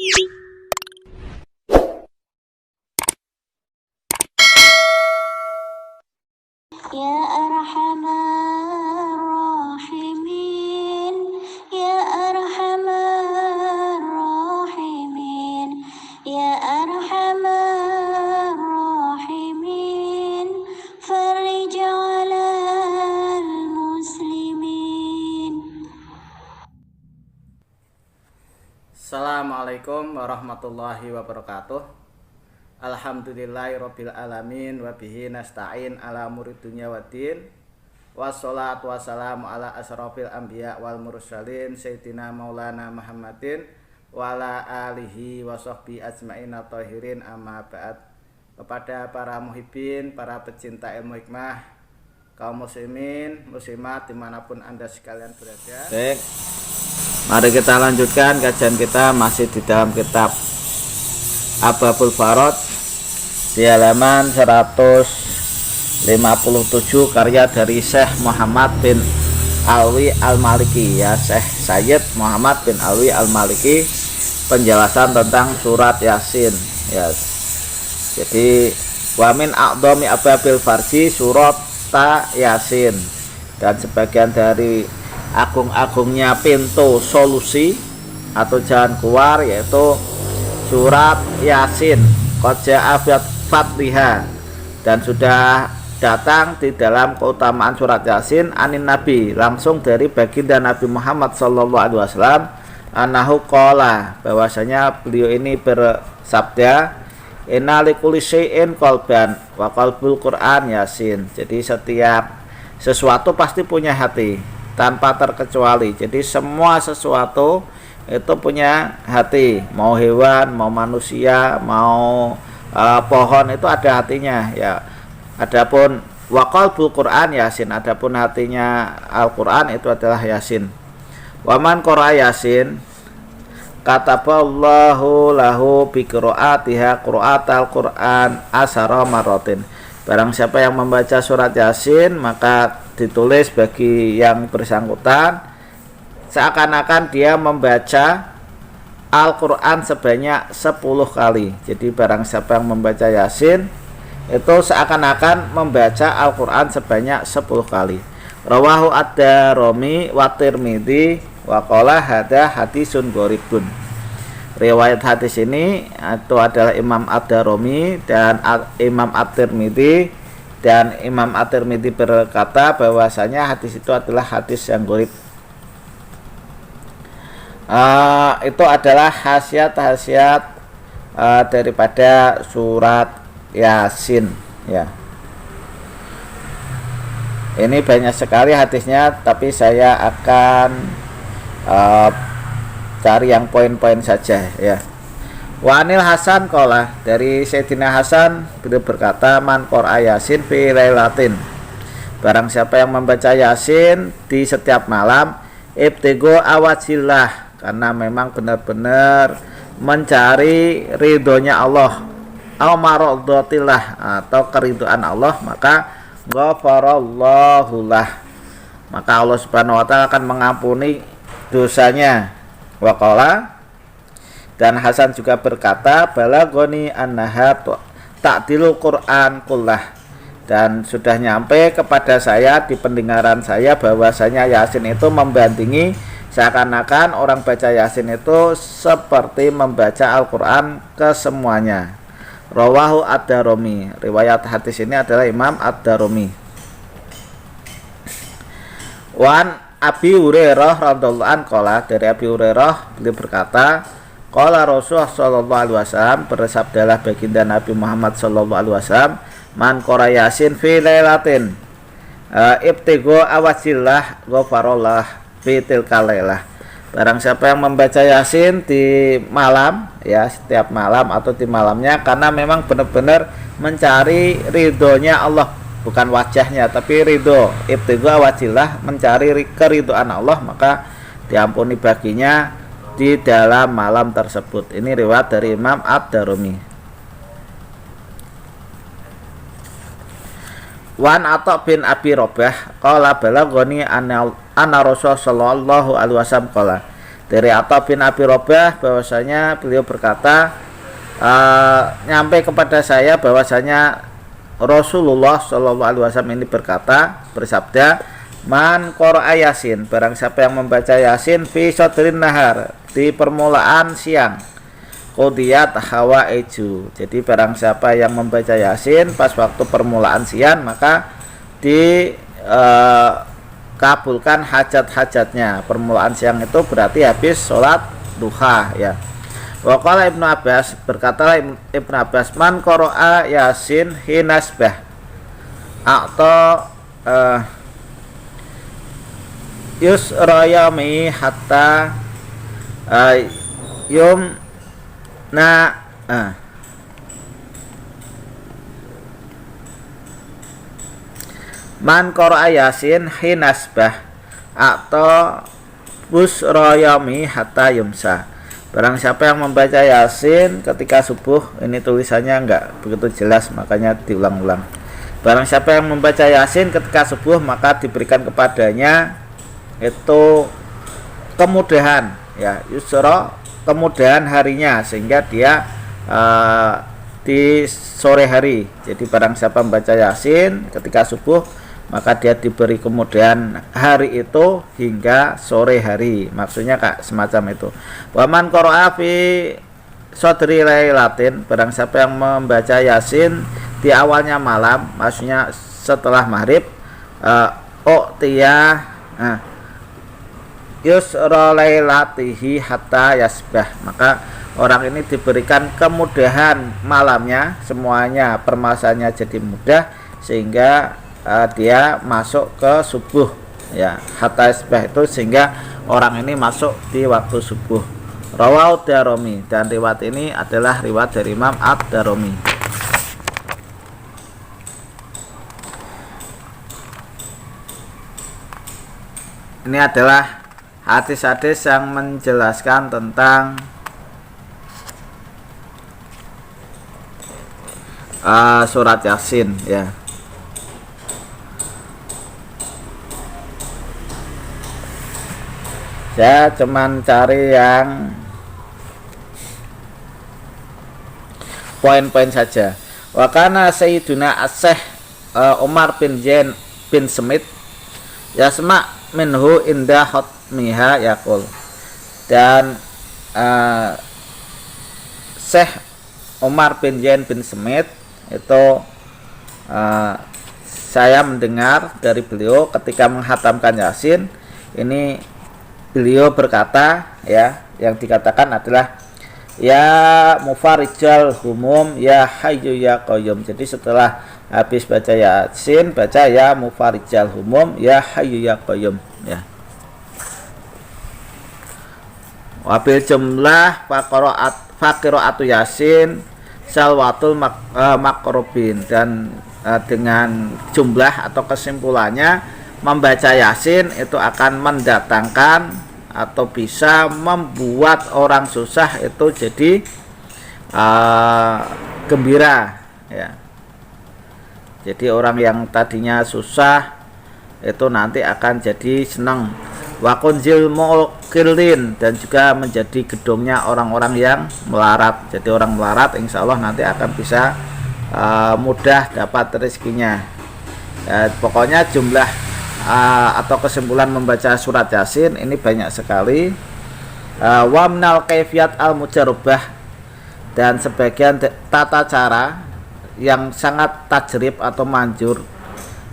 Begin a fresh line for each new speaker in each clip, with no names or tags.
Ya Arhamar Rahimin, Ya Arhamar Rahimin, Ya Arhamar Rahimin, Farij 'alal muslimin.
Assalamualaikum warahmatullahi wabarakatuh. Alhamdulillahirabbil alamin wa bihi nasta'in ala umuri dunya waddin. Wassalatu wassalamu ala asrofil anbiya wal mursalin sayyidina maulana Muhammadin wa ala alihi wa sahbihi ajmain tahirin, amma ba'd. Kepada para muhibbin, para pecinta ilmu hikmah, kaum muslimin, muslimat dimanapun Anda sekalian berada. Baik, mari kita lanjutkan kajian kita masih di dalam kitab Ababul Farad di halaman 157 karya dari Syekh Muhammad bin Alwi Al-Maliki, ya, Syekh Sayyid Muhammad bin Alwi Al-Maliki, penjelasan tentang surat Yasin, ya. Jadi wa min a'dhami ababil farji surat Yasin, dan sebagian dari agung-agungnya pintu solusi atau jalan keluar yaitu surat Yasin. Qad ja'a fadliha, dan sudah datang di dalam keutamaan surat Yasin anin Nabi, langsung dari baginda Nabi Muhammad sallallahu alaihi wasallam, annahu qala, bahwasanya beliau ini bersabda, inna likulli syai'in qalban wa qalbul Qur'an Yasin. Jadi setiap sesuatu pasti punya hati tanpa terkecuali. Jadi semua sesuatu itu punya hati, mau hewan, mau manusia, mau pohon, itu ada hatinya, ya. Adapun waqalbul Quran Yasin, adapun hatinya Al-Quran itu adalah Yasin. Waman qara Yasin kataballahu lahu bi qiraatiha qiraatal Quran asara maratin. Barang siapa yang membaca surat Yasin, maka ditulis bagi yang bersangkutan seakan-akan dia membaca Al-Quran sebanyak 10 kali. Jadi barang siapa yang membaca Yasin itu seakan-akan membaca Al-Quran sebanyak 10 kali. Rawahu ad-Darimi wa Tirmidzi wa qala hadza hadisun gharibun. Riwayat hadis ini itu adalah Imam ad-Darimi dan Imam at-Tirmidzi, dan Imam at-Tirmidzi berkata bahwasanya hadis itu adalah hadis yang gharib. Itu adalah khasiat-khasiat daripada surat Yasin, ya. Ini banyak sekali hadisnya, tapi saya akan cari yang poin-poin saja, ya. Wa anil Hasan qala, dari Sayyidina Hasan beliau berkata, man qara Yasin fi lailatin, barang siapa yang membaca Yasin di setiap malam, ibtigo awajillah, karena memang benar-benar mencari ridhonya Allah, au maradhatillah, atau keridhaan Allah, maka ghafarallahu lah, maka Allah Subhanahu wa taala akan mengampuni dosanya. Wa qala, dan Hasan juga berkata, balagoni annaha ta'dilul Quran kullah, dan sudah nyampe kepada saya di pendengaran saya bahwasanya Yasin itu membandingi, seakan-akan orang baca Yasin itu seperti membaca Al-Quran kesemuanya. Rawahu ad-Darimi, riwayat hadis ini adalah Imam ad-Darimi. Wan Abi Hurairah radhiyallahu anhu qala, dari Abi Hurairah beliau berkata, qala Rasulullah sallallahu alaihi wasallam, bersabdalah baginda Nabi Muhammad sallallahu alaihi wasallam, man qara Yasin fi lailatin ibtigo awajillah ghafarallah fi tilkal lailah. Barang siapa yang membaca Yasin di malam, ya, setiap malam atau di malamnya, karena memang benar-benar mencari ridhonya Allah, bukan wajahnya tapi ridho, ibtigo awajillah, mencari keridhaan Allah, maka diampuni baginya di dalam malam tersebut. Ini riwayat dari Imam ad-Darimi. Wan Atha bin Abi Robah qala balagoni anna Rasulullah sallallahu alaihi wasallam qala, dari Atha bin Abi Robah bahwasanya beliau berkata, nyampe kepada saya bahwasanya Rasulullah Shallallahu Alaihi Wasallam ini bersabda, man qara'a Yasin, barang siapa yang membaca Yasin fi sodrin nahar, di permulaan siang, qudiyat hawaiju, jadi barang siapa yang membaca Yasin pas waktu permulaan siang maka kabulkan hajat-hajatnya. Permulaan siang itu berarti habis sholat duha ya. Waqala Ibnu Abbas, berkatalah Ibnu Abbas, man qara'a Yasin hinasbah atau yusrayami hatta yum na man qara'a Yasin hinasbah atau busroyami hatta yumsa, barang siapa yang membaca Yasin ketika subuh, ini tulisannya enggak begitu jelas makanya diulang-ulang. Barang siapa yang membaca Yasin ketika subuh maka diberikan kepadanya itu kemudahan ya, yusra, kemudahan harinya, sehingga dia di sore hari. Jadi barang siapa membaca Yasin ketika subuh maka dia diberi kemudahan hari itu hingga sore hari, maksudnya semacam itu. Waman qara'a fi sodri lailatin, barang siapa yang membaca Yasin di awalnya malam, maksudnya setelah maghrib, yusra lailatihi hatta yasbah, maka orang ini diberikan kemudahan malamnya, semuanya permasalahannya jadi mudah sehingga dia masuk ke subuh ya, hatta yasbah itu sehingga orang ini masuk di waktu subuh. Rawahu Darimi, dan riwayat ini adalah riwayat dari Imam Ad-Darimi. Ini adalah hadis-hadis yang menjelaskan tentang surat Yasin ya. Saya cuman cari yang poin-poin saja. Wa kana sayyiduna as-Syekh Umar bin Zain bin Smith yasma minhu inda hotmiha yaqul, dan Syekh Umar bin Zain bin Smith itu saya mendengar dari beliau ketika menghatamkan Yasin. Ini beliau berkata ya, yang dikatakan adalah ya mufarijal humum ya hayyu ya qayyum. Jadi setelah habis baca Yasin baca ya mufarijal humum ya hayyu ya qayyum ya. Wabil jumlah faqiraatu Yasin salwatul makrobin, dan dengan jumlah atau kesimpulannya membaca Yasin itu akan mendatangkan atau bisa membuat orang susah itu jadi gembira ya. Jadi orang yang tadinya susah itu nanti akan jadi senang. Wa kunzil muqillin, dan juga menjadi gedungnya orang-orang yang melarat. Jadi orang melarat insya Allah nanti akan bisa mudah dapat rezekinya ya. Pokoknya jumlah atau kesimpulan membaca surat Yasin ini banyak sekali. Wa minal kaifiyat al mujarrabah, dan sebagian tata cara yang sangat tajrib atau manjur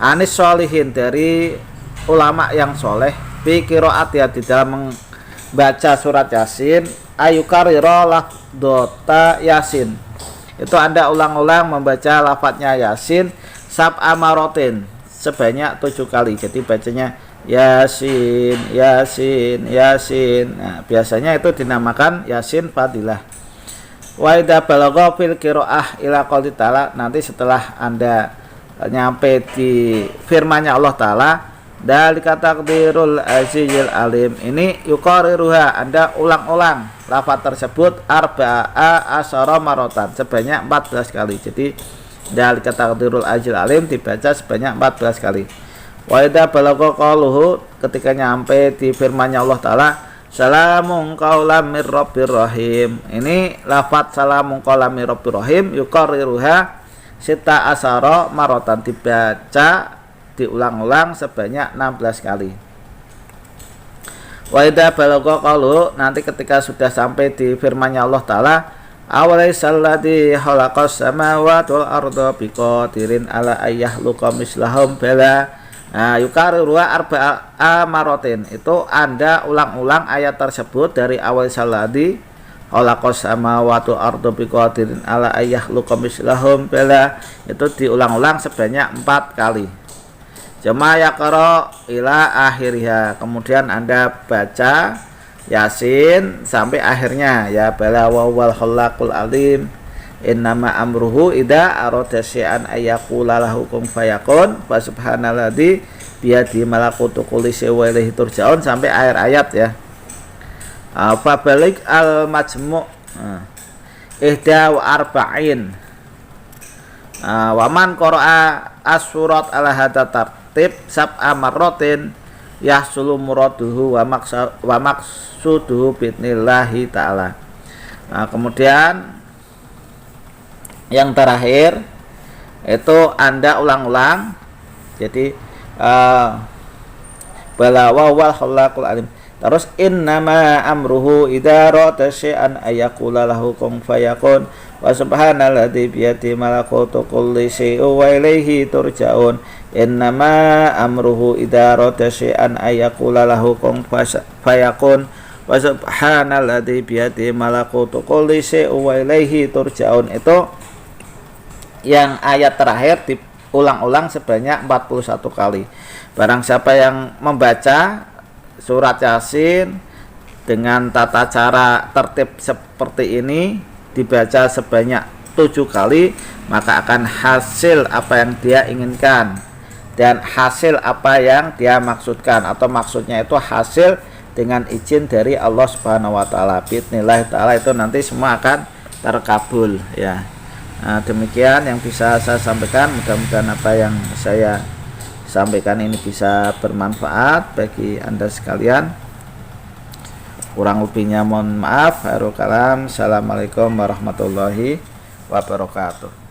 anis sholihin, dari ulama yang soleh, bi qiraat ya, di dalam membaca surat Yasin, ayukariro lafdota Yasin, itu Anda ulang-ulang membaca lafadznya Yasin sab'a marotin, sebanyak 7 kali. Jadi bacanya Yasin, Yasin, Yasin. Nah, biasanya itu dinamakan Yasin Fadilah. Wa idza balagha fil qiraah ila qouli ta'ala, nanti setelah Anda nyampe di firman-Nya Allah Ta'ala, dalika taqdirul azizil alim, ini yuqariruha, Anda ulang-ulang lafaz tersebut arba'a asyara marotan, sebanyak 14 kali. Jadi dalika taqdirul azizil alim dibaca sebanyak 14 kali. Wa idza balagha qauluhu, ketika nyampe di firman-Nya Allah Ta'ala,
Salamun qaulam mir rabbir rahim. Ini lafaz salamun qaulam mir rabbir rahim yuqarriruha sita asara marotan, dibaca diulang-ulang sebanyak 16 kali. Wa idza balagha qalu, nanti ketika sudah sampai di firman-Nya Allah taala, awalaisal ladzi khalaqas samawati wal arda biqadirin ala ayyahluqa mislahum bala. Nah, yukarriru arba'a marotin, itu Anda ulang-ulang ayat tersebut dari awal saladi khalaqas samawati wal arda biqadirin ala ayyahluqa mislahum bala, itu diulang-ulang sebanyak 4 kali. Jama yaqra ila akhiriha, kemudian Anda baca Yasin sampai akhirnya, ya bala wal khalaqul alim innama amruhu idza arada syai'an ayyaqula lahu kun fayakun fa subhanalladzi biyadi malakutu kulli syai'in wa ilaihi turja'un sampai akhir ayat ya. Fa balik al majmu' ihda wa arba'in. Wa man qara'a as-surat ala hadza tartib sab'a marratin yahsulu muraduhu wa maqsuduhu bi'nillahi ta'ala. Kemudian yang terakhir itu Anda ulang-ulang, jadi bala wal khalaqul alim, terus innama amruhu idza arada syai'an ayyaqula lahu kun fayakun wa subhanalladzi biyadihi malakutu kulli syai'in wa ilaihi turja'un innama amruhu idza arada syai'an ayyaqula lahu kun fayakun wa subhanalladzi biyadihi malakutu kulli syai'in wa ilaihi turja'un. Itu yang ayat terakhir diulang-ulang sebanyak 41 kali. Barang siapa yang membaca surat Yasin dengan tata cara tertib seperti ini, dibaca sebanyak 7 kali, maka akan hasil apa yang dia inginkan dan hasil apa yang dia maksudkan, atau maksudnya itu hasil dengan izin dari Allah Subhanahu wa taala. Bismillah taala, itu nanti semua akan terkabul ya. Nah, demikian yang bisa saya sampaikan. Mudah-mudahan apa yang saya sampaikan ini bisa bermanfaat bagi Anda sekalian. Kurang lebihnya mohon maaf. Khairul kalam. Assalamualaikum warahmatullahi wabarakatuh.